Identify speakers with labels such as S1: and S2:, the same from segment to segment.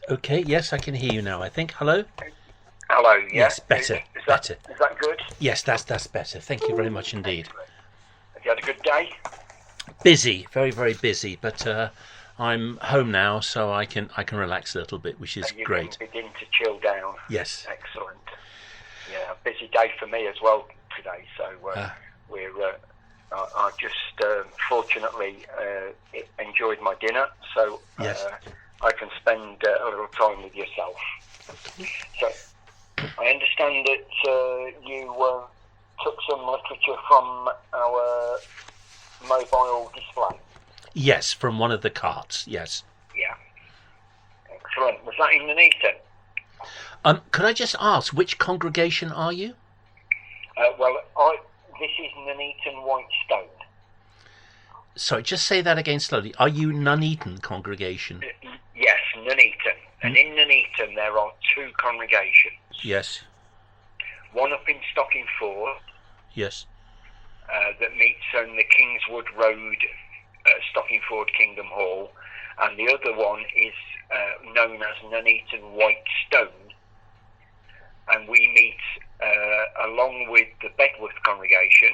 S1: Okay, yes, I can hear you now, I think. Hello?
S2: Hello, yeah?
S1: Yes, better, better.
S2: Is that good?
S1: Yes, that's better. Thank you very much indeed.
S2: Have you had a good day?
S1: Busy, very, very busy, but I'm home now, so I can relax a little bit, which is
S2: And you
S1: great.
S2: can begin to chill down.
S1: Yes.
S2: Excellent. Yeah, a busy day for me as well today, so I just fortunately enjoyed my dinner, so
S1: Yes.
S2: I can spend a little time with yourself. So I understand that you took some literature from our mobile display.
S1: Yes, from one of the carts, yes.
S2: Yeah. Excellent. Was that in Nuneaton?
S1: Could I just ask, which congregation are you?
S2: This is Nuneaton Whitestone.
S1: Sorry, just say that again slowly. Are you Nuneaton congregation?
S2: Yes, Nuneaton. And in Nuneaton there are two congregations.
S1: Yes.
S2: One up in Stockingford.
S1: Yes.
S2: That meets on the Kingswood Road, Stockingford Kingdom Hall. And the other one is known as Nuneaton Whitestone. And we meet along with the Bedworth congregation.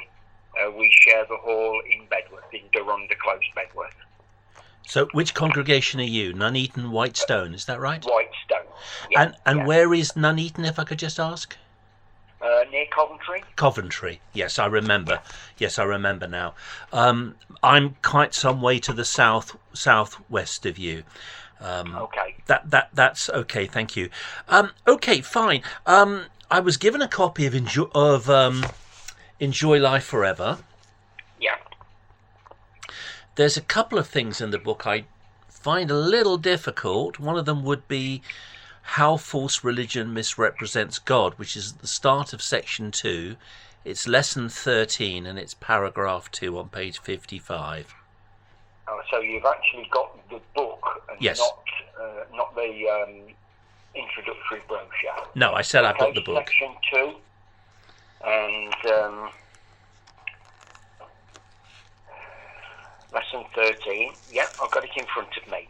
S2: We share the hall in Bedworth, in Durunda Close, Bedworth.
S1: So which congregation are you? Nuneaton Whitestone, is that right?
S2: Whitestone. Yeah,
S1: and where is Nuneaton, if I could just ask?
S2: Near Coventry.
S1: Coventry, yes, I remember. Yes, I remember now. I'm quite some way to the southwest of you.
S2: Okay.
S1: That's okay. Thank you. Okay, fine. I was given a copy of Enjoy Life Forever.
S2: Yeah.
S1: There's a couple of things in the book I find a little difficult. One of them would be how false religion misrepresents God, which is at the start of section 2. It's lesson 13 and it's paragraph 2 on page 55.
S2: Oh, so you've actually got the book and
S1: yes.
S2: not the introductory brochure.
S1: No, I said I've got the book.
S2: Section 2 and lesson 13. Yeah, I've got it in front of me.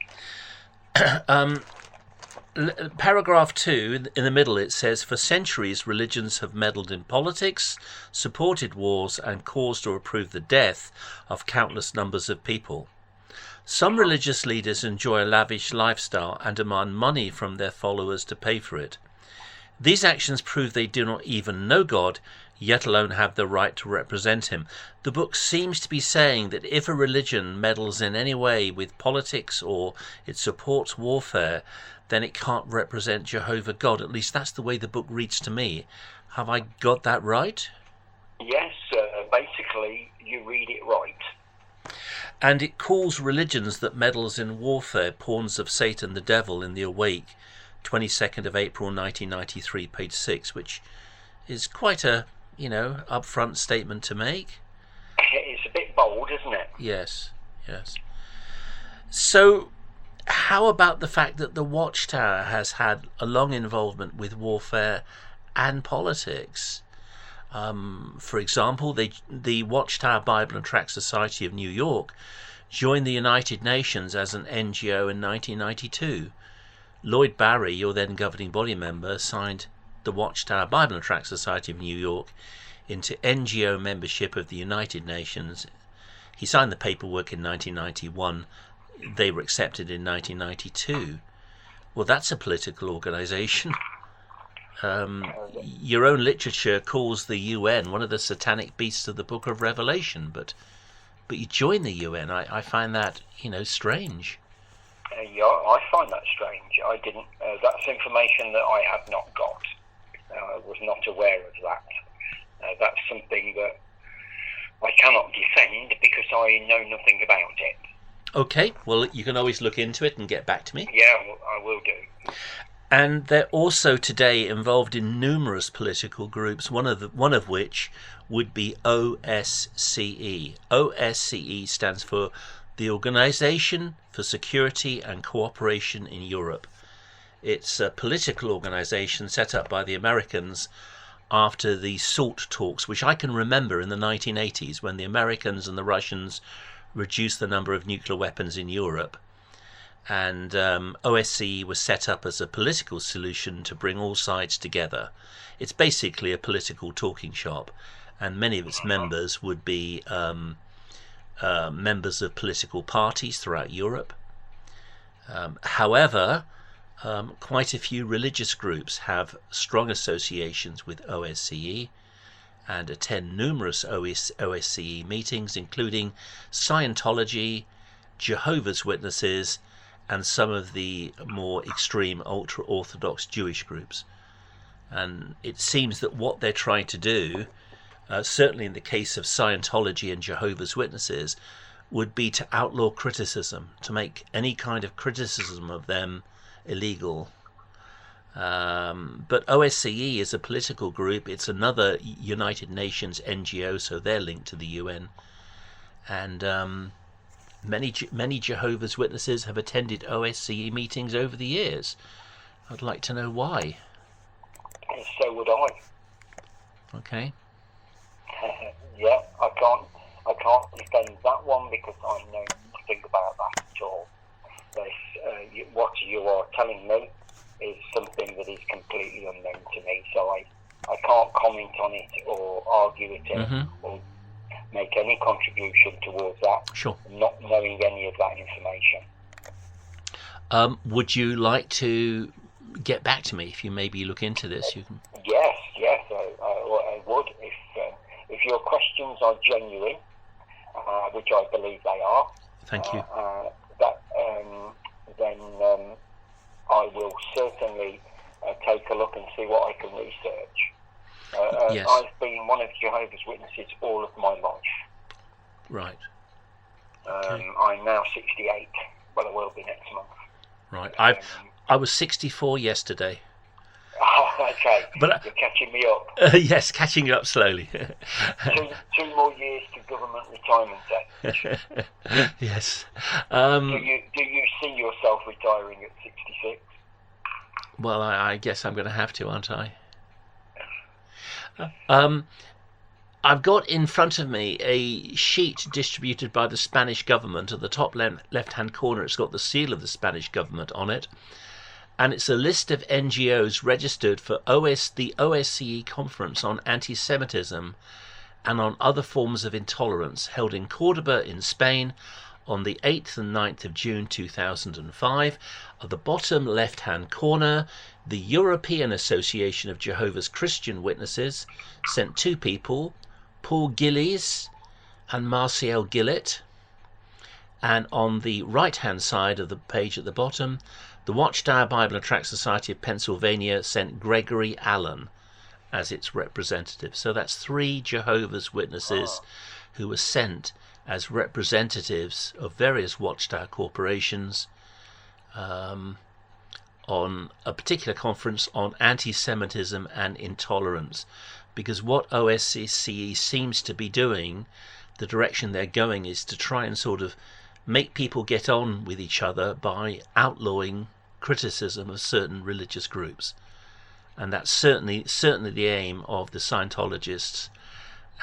S1: Paragraph 2, in the middle, it says, for centuries religions have meddled in politics, supported wars and caused or approved the death of countless numbers of people. Some religious leaders enjoy a lavish lifestyle and demand money from their followers to pay for it. These actions prove they do not even know God, yet alone have the right to represent him. The book seems to be saying that if a religion meddles in any way with politics or it supports warfare, then it can't represent Jehovah God. At least that's the way the book reads to me. Have I got that right?
S2: Yes, basically you read it right.
S1: And it calls religions that meddles in warfare pawns of Satan the devil in the Awake, 22nd of April 1993, page 6, which is quite a, upfront statement to make.
S2: It's a bit bold, isn't it?
S1: Yes, yes. So how about the fact that the Watchtower has had a long involvement with warfare and politics? For example, the Watchtower Bible and Tract Society of New York joined the United Nations as an NGO in 1992. Lloyd Barry, your then governing body member, signed the Watchtower Bible and Tract Society of New York into NGO membership of the United Nations. He signed the paperwork in 1991. They were accepted in 1992. Well, that's a political organisation. Your own literature calls the UN one of the satanic beasts of the Book of Revelation, but you join the UN. I find that strange.
S2: Yeah, I find that strange. I didn't. That's information that I have not got. I was not aware of that. That's something that I cannot defend because I know nothing about it.
S1: Okay, well, you can always look into it and get back to me.
S2: Yeah, I will do.
S1: And they're also today involved in numerous political groups, one of which would be OSCE. OSCE stands for the Organization for Security and Cooperation in Europe. It's a political organization set up by the Americans after the SALT talks, which I can remember in the 1980s when the Americans and the Russians reduced the number of nuclear weapons in Europe. And OSCE was set up as a political solution to bring all sides together. It's basically a political talking shop, and many of its members would be members of political parties throughout Europe. However, quite a few religious groups have strong associations with OSCE and attend numerous OSCE meetings, including Scientology, Jehovah's Witnesses, and some of the more extreme ultra-Orthodox Jewish groups. And it seems that what they're trying to do, certainly in the case of Scientology and Jehovah's Witnesses, would be to outlaw criticism, to make any kind of criticism of them illegal. But OSCE is a political group. It's another United Nations NGO, so they're linked to the UN. And many Jehovah's Witnesses have attended OSCE meetings over the years. I'd like to know why.
S2: And so would I.
S1: Okay.
S2: Yeah, I can't defend that one because I know nothing about that at all. What you are telling me is something that is completely unknown to me, so I can't comment on it or argue it or make any contribution towards that.
S1: Sure. Not
S2: knowing any of that information.
S1: Would you like to get back to me if you maybe look into this? You can.
S2: Yes, I would. If your questions are genuine, which I believe they are.
S1: Thank you.
S2: Then I will certainly take a look and see what I can research.
S1: Yes.
S2: I've been one of Jehovah's Witnesses all of my life.
S1: Right.
S2: Okay. I'm now 68. Well, I will be next month.
S1: Right. I was 64 yesterday.
S2: Oh, okay.
S1: But
S2: you're catching me up.
S1: Yes, catching you up slowly.
S2: two more years to government retirement age.
S1: Yes.
S2: Do you see yourself retiring at 66?
S1: Well, I guess I'm going to have to, aren't I? I've got in front of me a sheet distributed by the Spanish government. At the top left-hand corner, it's got the seal of the Spanish government on it. And it's a list of NGOs registered for the OSCE conference on anti-Semitism and on other forms of intolerance held in Cordoba in Spain on the 8th and 9th of June 2005. At the bottom left-hand corner, the European Association of Jehovah's Christian Witnesses sent two people, Paul Gillies and Marcial Gillett. And on the right-hand side of the page at the bottom, the Watchtower Bible and Tract Society of Pennsylvania sent Gregory Allen as its representative. So that's three Jehovah's Witnesses who were sent as representatives of various Watchtower corporations on a particular conference on anti-Semitism and intolerance. Because what OSCE seems to be doing, the direction they're going, is to try and sort of make people get on with each other by outlawing criticism of certain religious groups. And that's certainly the aim of the Scientologists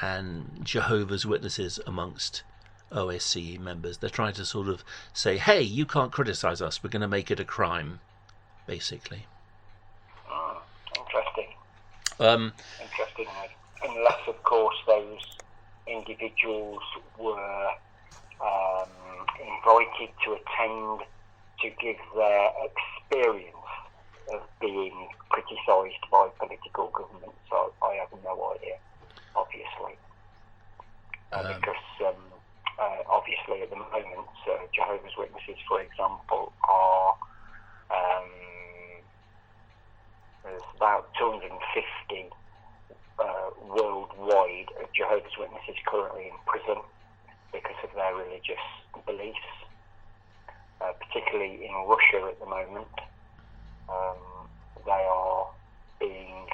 S1: and Jehovah's Witnesses amongst OSCE members. They're trying to sort of say, hey, you can't criticize us, we're going to make it a crime, basically.
S2: Interesting. Interesting. Unless, of course, those individuals were invited to attend to give their experience of being criticised by political governments. So I have no idea, obviously. Because obviously at the moment, Jehovah's Witnesses, for example, are there's about 250 worldwide of Jehovah's Witnesses currently in prison because of their religious beliefs, particularly in Russia at the moment. They are being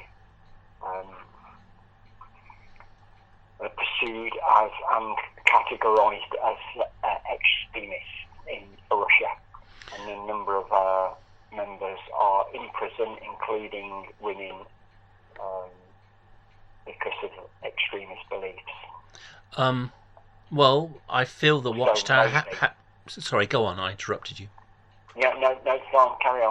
S2: pursued as and categorised as extremists in Russia, and a number of our members are in prison, including women, because of extremist beliefs.
S1: Well, I feel the Watchtower... Sorry, go on, I interrupted you.
S2: Yeah, no, it's fine. Carry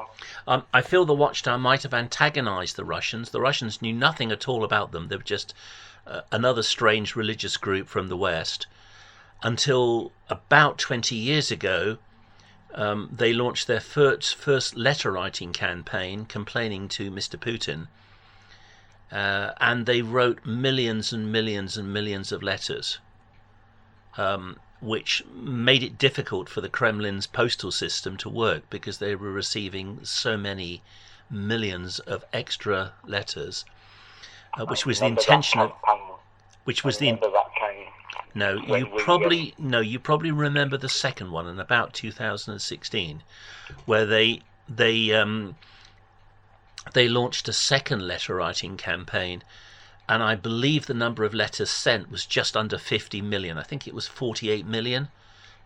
S2: on.
S1: I feel the Watchtower might have antagonized the Russians. The Russians knew nothing at all about them. They were just another strange religious group from the West. Until about 20 years ago, they launched their first letter-writing campaign complaining to Mr. Putin. And they wrote millions and millions and millions of letters, which made it difficult for the Kremlin's postal system to work because they were receiving so many millions of extra letters, which was the intention of, which was the, no, you probably remember the second one in about 2016, where they launched a second letter writing campaign. And I believe the number of letters sent was just under 50 million. I think it was 48 million.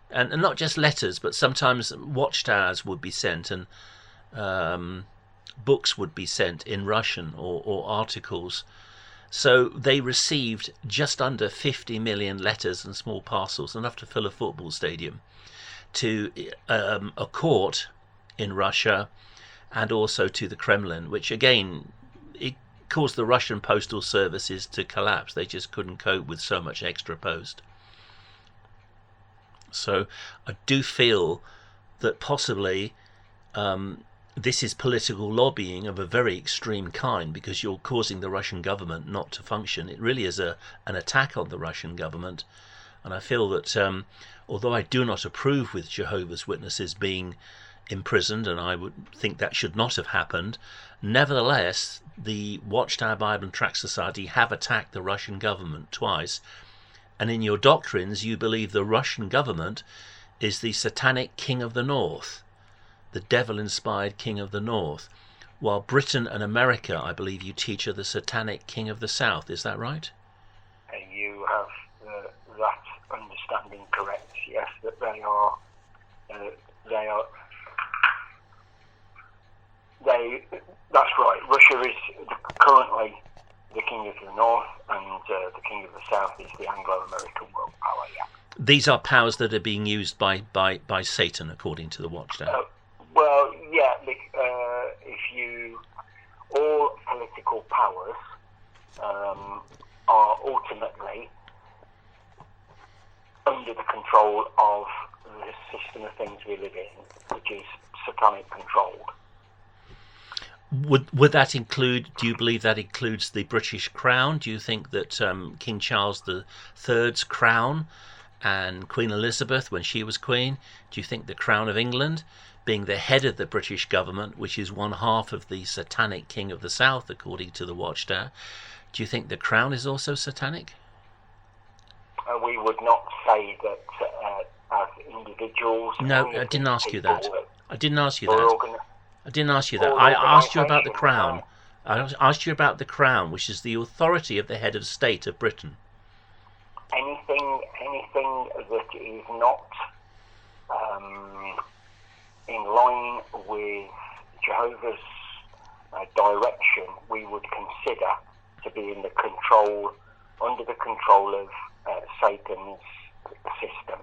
S1: And not just letters, but sometimes watchtowers would be sent, and books would be sent in Russian, or articles. So they received just under 50 million letters and small parcels, enough to fill a football stadium, to a court in Russia and also to the Kremlin, which again, it caused the Russian postal services to collapse. They just couldn't cope with so much extra post. So I do feel that possibly this is political lobbying of a very extreme kind, because you're causing the Russian government not to function. It really is an attack on the Russian government. And I feel that although I do not approve with Jehovah's Witnesses being imprisoned, and I would think that should not have happened, nevertheless the Watchtower Bible and Tract Society have attacked the Russian government twice, and in your doctrines you believe the Russian government is the satanic king of the north, the devil-inspired king of the north, while Britain and America, I believe you teach, are the satanic king of the south. Is that right?
S2: You have that understanding correct, yes, that they are that's right. Russia is currently the king of the north, and the king of the south is the Anglo-American world power. Yeah.
S1: These are powers that are being used by Satan, according to the Watchtower.
S2: Well, yeah. All political powers are ultimately under the control of the system of things we live in, which is satanic controlled.
S1: Would that include, do you believe that includes the British crown? Do you think that King Charles III's crown and Queen Elizabeth, when she was queen, do you think the crown of England, being the head of the British government, which is one half of the satanic king of the south, according to the Watchtower, do you think the crown is also satanic?
S2: We would not say that as individuals.
S1: No, I didn't ask you that. I didn't ask you that. I didn't ask you that. I asked you about the crown. I asked you about the crown, which is the authority of the head of state of Britain.
S2: Anything that is not in line with Jehovah's direction, we would consider to be under the control of Satan's system.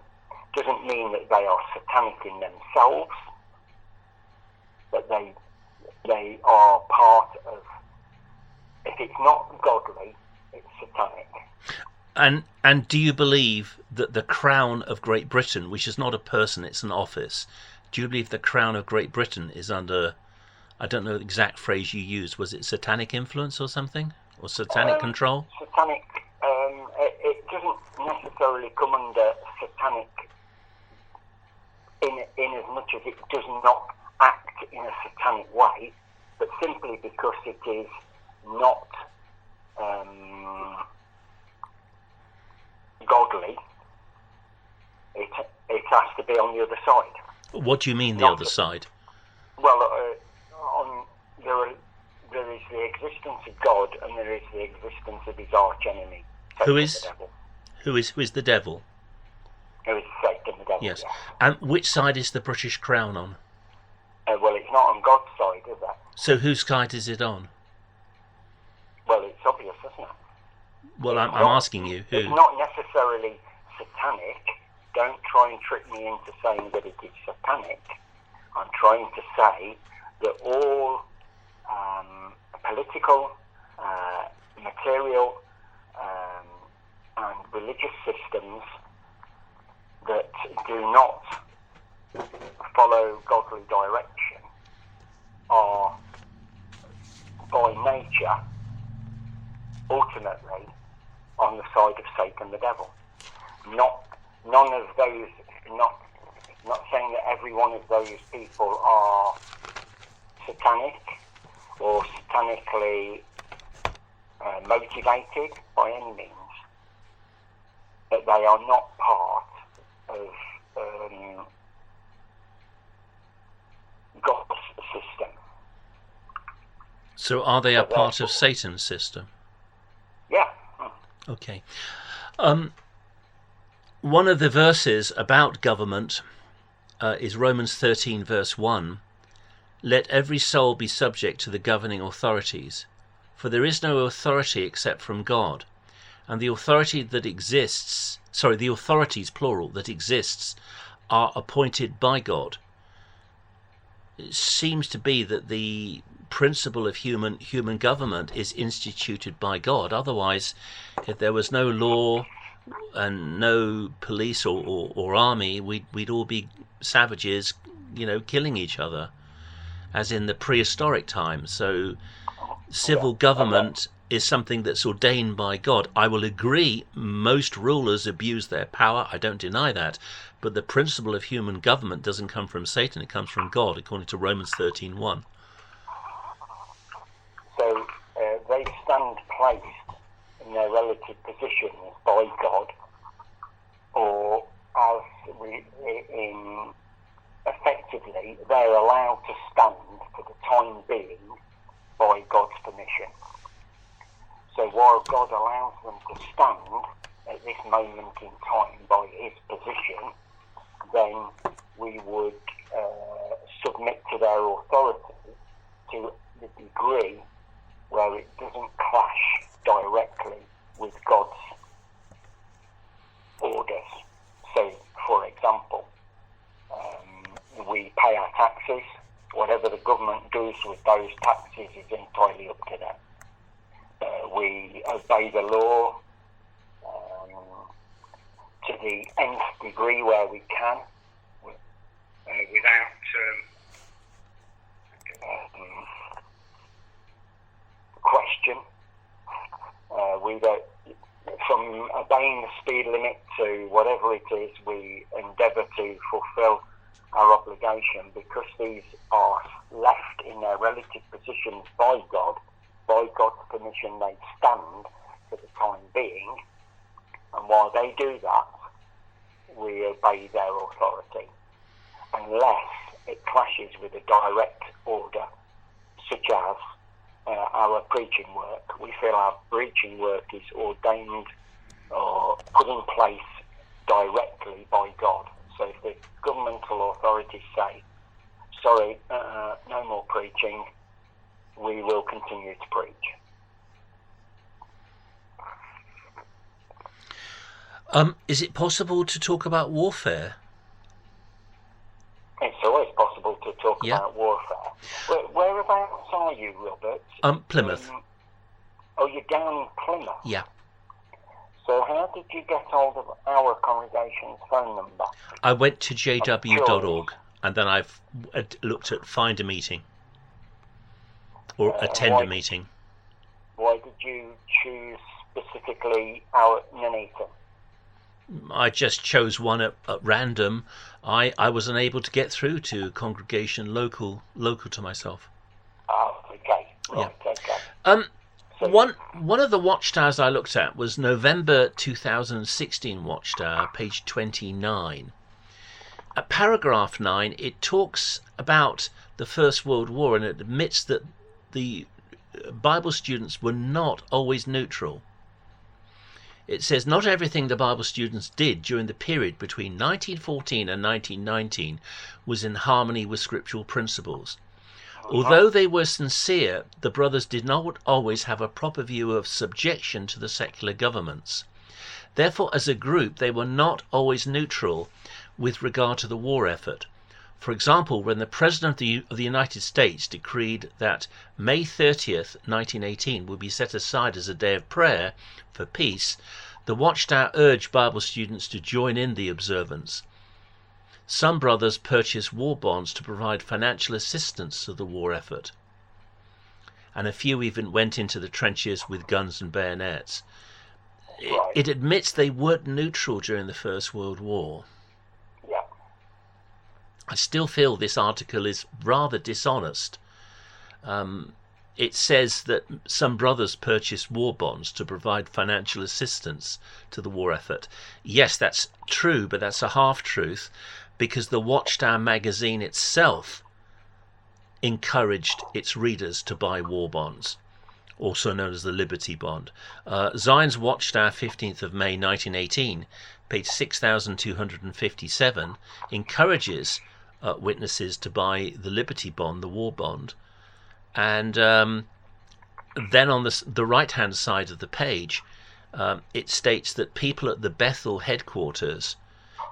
S2: Doesn't mean that they are satanic in themselves, but they are part of. If it's not godly, it's satanic.
S1: And do you believe that the crown of Great Britain, which is not a person, it's an office, do you believe the crown of Great Britain is under, I don't know the exact phrase you used, was it satanic influence or something? Or satanic control?
S2: Satanic, it doesn't necessarily come under satanic in as much as it does not act in a satanic way, but simply because it is not godly, it has to be on the other side.
S1: What do you mean, the other side?
S2: Well, there is the existence of God, and there is the existence of his arch enemy.
S1: Who is the devil?
S2: Who is Satan, the devil?
S1: Yes. And which side is the British crown on?
S2: Well, it's not on God's side, is it?
S1: So whose side is it on?
S2: Well, it's obvious, isn't it?
S1: Well, I'm asking you who.
S2: It's not necessarily satanic. Don't try and trick me into saying that it is satanic. I'm trying to say that all political, material, and religious systems that do not follow godly direction are, by nature, ultimately on the side of Satan the devil. None of those, not saying that every one of those people are satanic or satanically motivated by any means, but they are not part of God's system.
S1: So are they a part of Satan's system?
S2: Yeah.
S1: Okay. One of the verses about government is Romans 13 verse 1. Let every soul be subject to the governing authorities, for there is no authority except from God, and the authority that exists, the authorities plural that exists, are appointed by God. It seems to be that the principle of human government is instituted by God. Otherwise, if there was no law and no police or army, we'd all be savages, killing each other, as in the prehistoric times. So civil government is something that's ordained by God. I will agree most rulers abuse their power, I don't deny that, but the principle of human government doesn't come from Satan, it comes from God, according to Romans 13:1.
S2: So they stand placed in their relative positions by God, or as effectively they're allowed to stand for the time being by God's permission. So while God allows them to stand at this moment in time by his position, then we would submit to their authority to the degree where it doesn't clash directly with God's orders. So, for example, we pay our taxes. Whatever the government does with those taxes is entirely up to them. We obey the law to the nth degree where we can, without question. From obeying the speed limit to whatever it is, we endeavour to fulfil our obligation, because these are left in their relative positions by God. By God's permission, they stand for the time being, and while they do that, we obey their authority, unless it clashes with a direct order, such as our preaching work. We feel our preaching work is ordained or put in place directly by God. So if the governmental authorities say, sorry, no more preaching, we will continue to preach.
S1: Is it possible to talk about warfare?
S2: It's always possible to talk about warfare. Whereabouts are you, Robert?
S1: Plymouth.
S2: You're down in Plymouth?
S1: Yeah.
S2: So how did you get hold of our congregation's phone number?
S1: I went to jw.org, and then I've looked at find a meeting or attend a meeting.
S2: Why did you choose specifically our Nuneaton?
S1: I just chose one at random. I was unable to get through to a congregation local to myself.
S2: Oh, okay. Right,
S1: yeah.
S2: Okay.
S1: One of the watchtowers I looked at was November 2016 watchtower, page 29. At paragraph 9, it talks about the First World War, and it admits that the Bible students were not always neutral. It says, not everything the Bible students did during the period between 1914 and 1919 was in harmony with scriptural principles. Although they were sincere, the brothers did not always have a proper view of subjection to the secular governments. Therefore, as a group, they were not always neutral with regard to the war effort. For example, when the President of the United States decreed that May 30th, 1918 would be set aside as a day of prayer for peace, the Watchtower urged Bible students to join in the observance. Some brothers purchased war bonds to provide financial assistance to the war effort, and a few even went into the trenches with guns and bayonets.
S2: Right.
S1: It admits they weren't neutral during the First World War.
S2: Yeah.
S1: I still feel this article is rather dishonest. It says that some brothers purchased war bonds to provide financial assistance to the war effort. Yes, that's true, but that's a half-truth, because the Watchtower magazine itself encouraged its readers to buy war bonds, also known as the Liberty Bond. Zion's Watchtower, 15th of May 1918, page 6257, encourages witnesses to buy the Liberty Bond, the war bond. And then on the right-hand side of the page, it states that people at the Bethel headquarters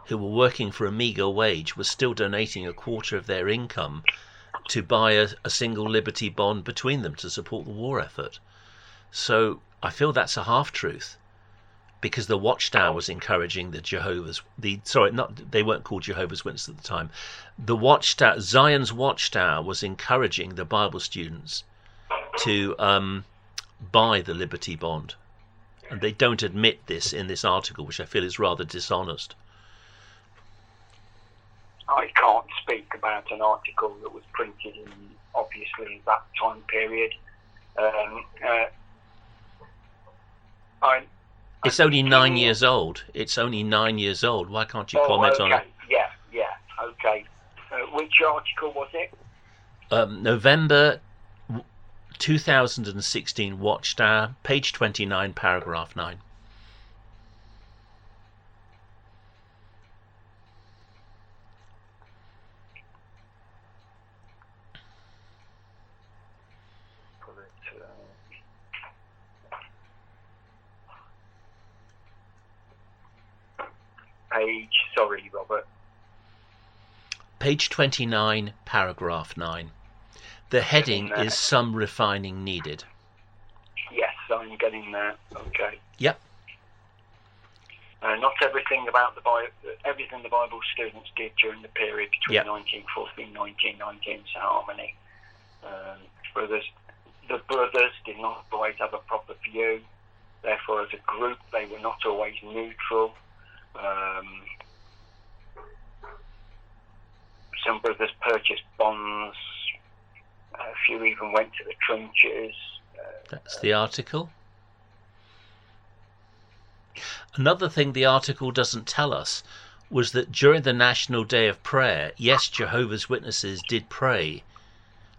S1: who were working for a meagre wage were still donating a quarter of their income to buy a single Liberty Bond between them to support the war effort. So I feel that's a half-truth, because the Watchtower was encouraging they weren't called Jehovah's Witnesses at the time. The Watchtower, Zion's Watchtower, was encouraging the Bible students to buy the Liberty Bond, and they don't admit this in this article, which I feel is rather dishonest.
S2: I can't speak about an article that was printed in, obviously, that time period.
S1: It's only 9 years old. It's only 9 years old. Why can't you comment on it?
S2: Yeah, okay. Which article was it?
S1: November 2016 Watchtower, page 29, paragraph 9.
S2: Sorry, Robert.
S1: Page 29, paragraph 9. The heading is "Some Refining Needed."
S2: Yes, I'm getting there. Okay.
S1: Yep.
S2: Not everything everything the Bible students did during the period between 1914 and 1919 is harmony. The brothers did not always have a proper view. Therefore, as a group, they were not always neutral. Some brothers purchased bonds. A few even went to the trenches.
S1: That's the article. Another thing the article doesn't tell us was that during the National Day of Prayer, yes, Jehovah's Witnesses did pray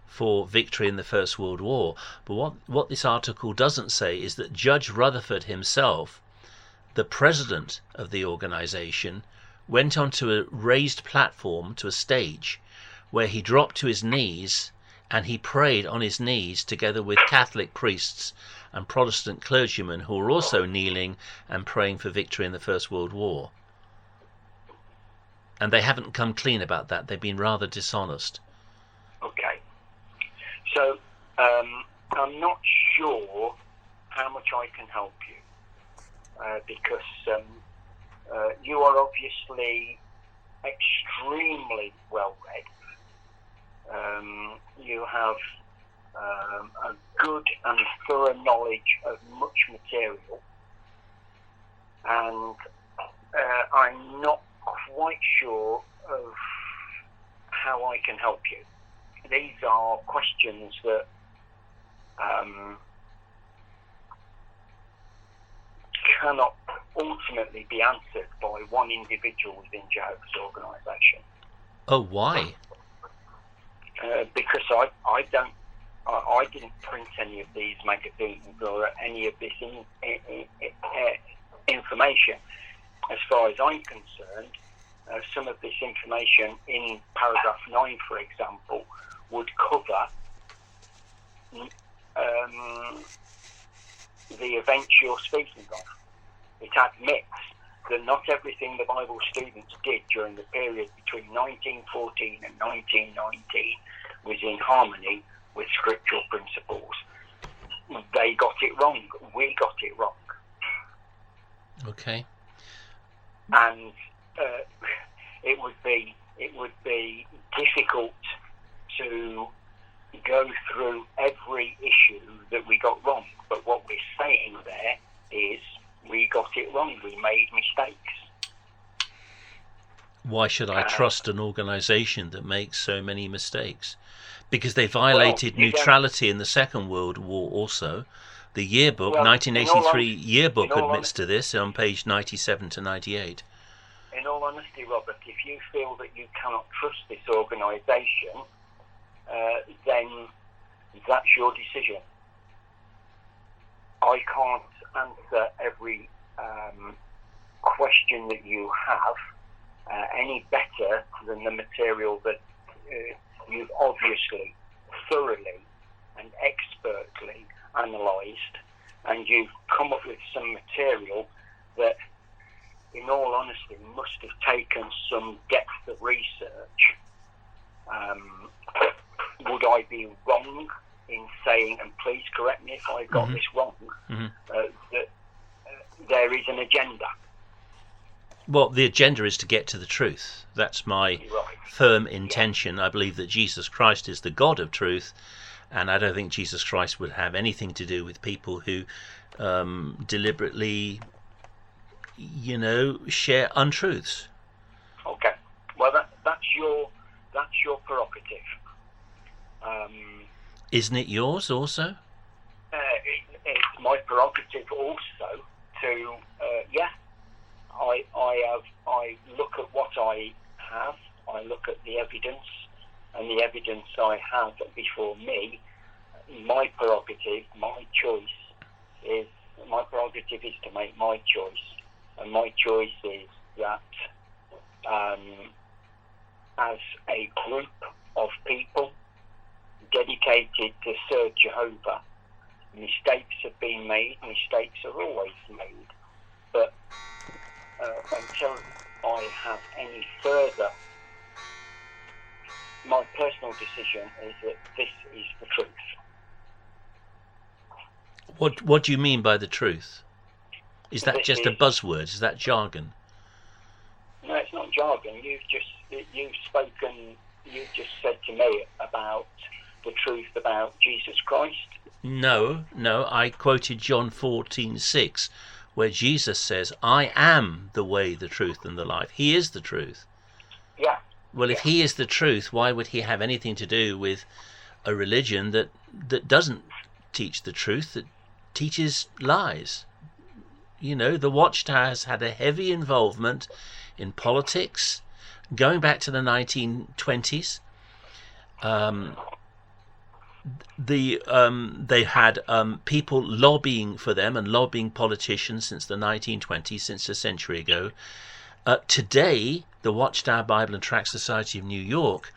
S1: for victory in the First World War, but what this article doesn't say is that Judge Rutherford himself, the president of the organization, went onto a raised platform, to a stage, where he dropped to his knees and he prayed on his knees together with Catholic priests and Protestant clergymen who were also kneeling and praying for victory in the First World War. And they haven't come clean about that. They've been rather dishonest.
S2: Okay. So, I'm not sure how much I can help you. Because you are obviously extremely well read. You have a good and thorough knowledge of much material, and I'm not quite sure of how I can help you. These are questions that cannot ultimately be answered by one individual within Jehovah's organisation.
S1: Oh, why?
S2: Because I didn't print any of these magazines or any of this information. As far as I'm concerned, some of this information in paragraph 9, for example, would cover the events you're speaking of. It admits that not everything the Bible students did during the period between 1914 and 1919 was in harmony with scriptural principles. They got it wrong. We got it wrong.
S1: Okay.
S2: And it would be difficult to go through every issue that we got wrong. But what we're saying there is we got it wrong. We made mistakes.
S1: Why should I trust an organisation that makes so many mistakes? Because they violated neutrality in the Second World War also. The yearbook, 1983 yearbook admits to this on page 97 to 98.
S2: In all honesty, Robert, if you feel that you cannot trust this organisation, then that's your decision. I can't answer every question that you have any better than the material that you've obviously, thoroughly and expertly analysed, and you've come up with some material that, in all honesty, must have taken some depth of research. Would I be wrong in saying, and please correct me if I got this wrong, that there is an agenda?
S1: Well, the agenda is to get to the truth. That's my firm intention. Yeah. I believe that Jesus Christ is the God of truth, and I don't think Jesus Christ would have anything to do with people who deliberately, share untruths.
S2: Okay. Well, that's your prerogative.
S1: Isn't it yours also?
S2: It's my prerogative also to, I look at what I have, I look at the evidence, and the evidence I have before me, my prerogative is to make my choice. And my choice is that as a group of people dedicated to serve Jehovah, mistakes have been made, mistakes are always made, but until I have any further, my personal decision is that this is the truth.
S1: What do you mean by the truth? Is that just a buzzword? Is that jargon?
S2: No, it's not jargon. You've just said to me about the truth about Jesus Christ.
S1: No, I quoted John 14:6, where Jesus says, I am the way, the truth, and the life. He is the truth.
S2: Yeah.
S1: Well, if he is the truth, why would he have anything to do with a religion that doesn't teach the truth, that teaches lies? The Watchtower has had a heavy involvement in politics, going back to the 1920s. They had people lobbying for them and lobbying politicians since the 1920s, since a century ago. Today, the Watchtower Bible and Tract Society of New York,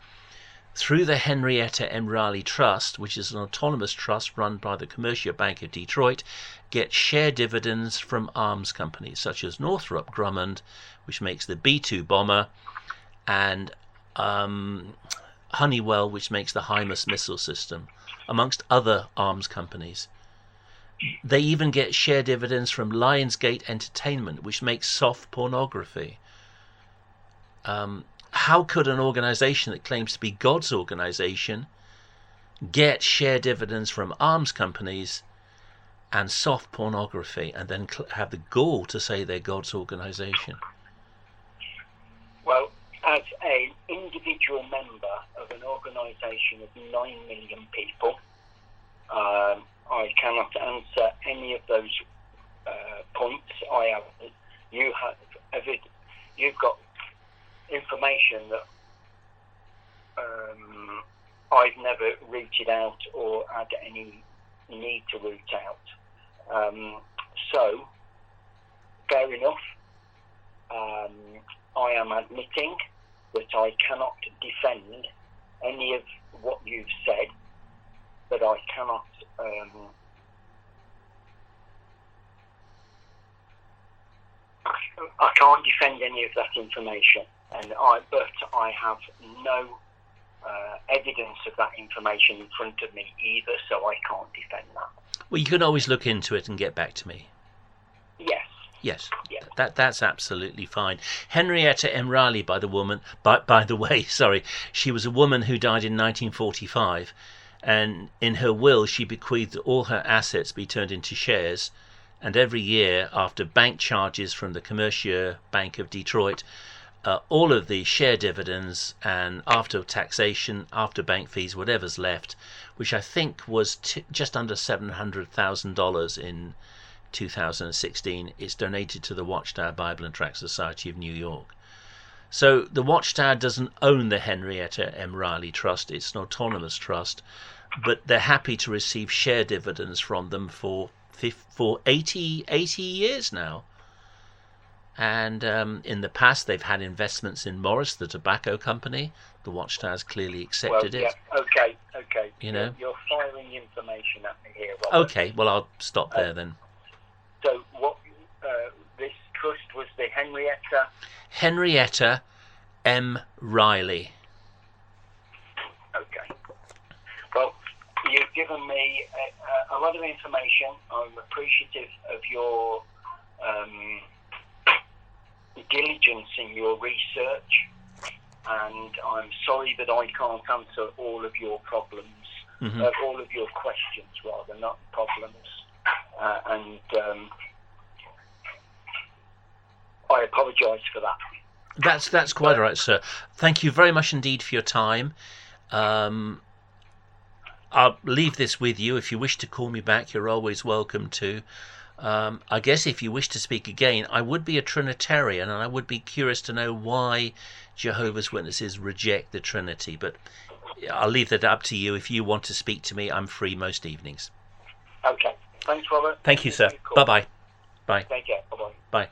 S1: through the Henrietta M. Riley Trust, which is an autonomous trust run by the Commercial Bank of Detroit, get share dividends from arms companies such as Northrop Grumman, which makes the B-2 bomber, and Honeywell, which makes the HIMARS missile system, amongst other arms companies. They even get share dividends from Lionsgate Entertainment, which makes soft pornography. How could an organization that claims to be God's organization get share dividends from arms companies and soft pornography, and then have the gall to say they're God's organization?
S2: Well, as an individual member of an organisation of 9 million people, I cannot answer any of those points. You've got information that I've never rooted out or had any need to root out. So, fair enough. I am admitting that I cannot defend any of what you've said, but I cannot I can't defend any of that information, but I have no evidence of that information in front of me either, so I can't defend that.
S1: Well, you can always look into it and get back to me.
S2: Yes.
S1: Yes.
S2: Yes.
S1: That's absolutely fine. Henrietta M. Riley, by the way, sorry, she was a woman who died in 1945, and in her will she bequeathed all her assets be turned into shares, and every year, after bank charges from the Commercial Bank of Detroit, all of the share dividends, and after taxation, after bank fees, whatever's left, which I think was just under $700,000 in 2016, is donated to the Watchtower Bible and Tract Society of New York. So the Watchtower doesn't own the Henrietta M. Riley Trust. It's an autonomous trust, but they're happy to receive share dividends from them for 80 years now. And in the past, they've had investments in Morris, the tobacco company. The Watchtower's clearly accepted it.
S2: Okay.
S1: You know?
S2: You're firing information at me here, Robert.
S1: Okay, well, I'll stop there then.
S2: So what this trust was the
S1: Henrietta M. Riley.
S2: Okay. Well, you've given me a lot of information. I'm appreciative of your diligence in your research, and I'm sorry that I can't answer all of your problems, all of your questions rather, not problems. And I apologise for that.
S1: That's quite all right, sir. Thank you very much indeed for your time. I'll leave this with you. If you wish to call me back, you're always welcome to. I guess if you wish to speak again, I would be a Trinitarian, and I would be curious to know why Jehovah's Witnesses reject the Trinity. But I'll leave that up to you. If you want to speak to me, I'm free most evenings.
S2: Okay. Thanks, Robert.
S1: Thank you, sir. Bye-bye. Bye.
S2: Take care. Bye-bye.
S1: Bye.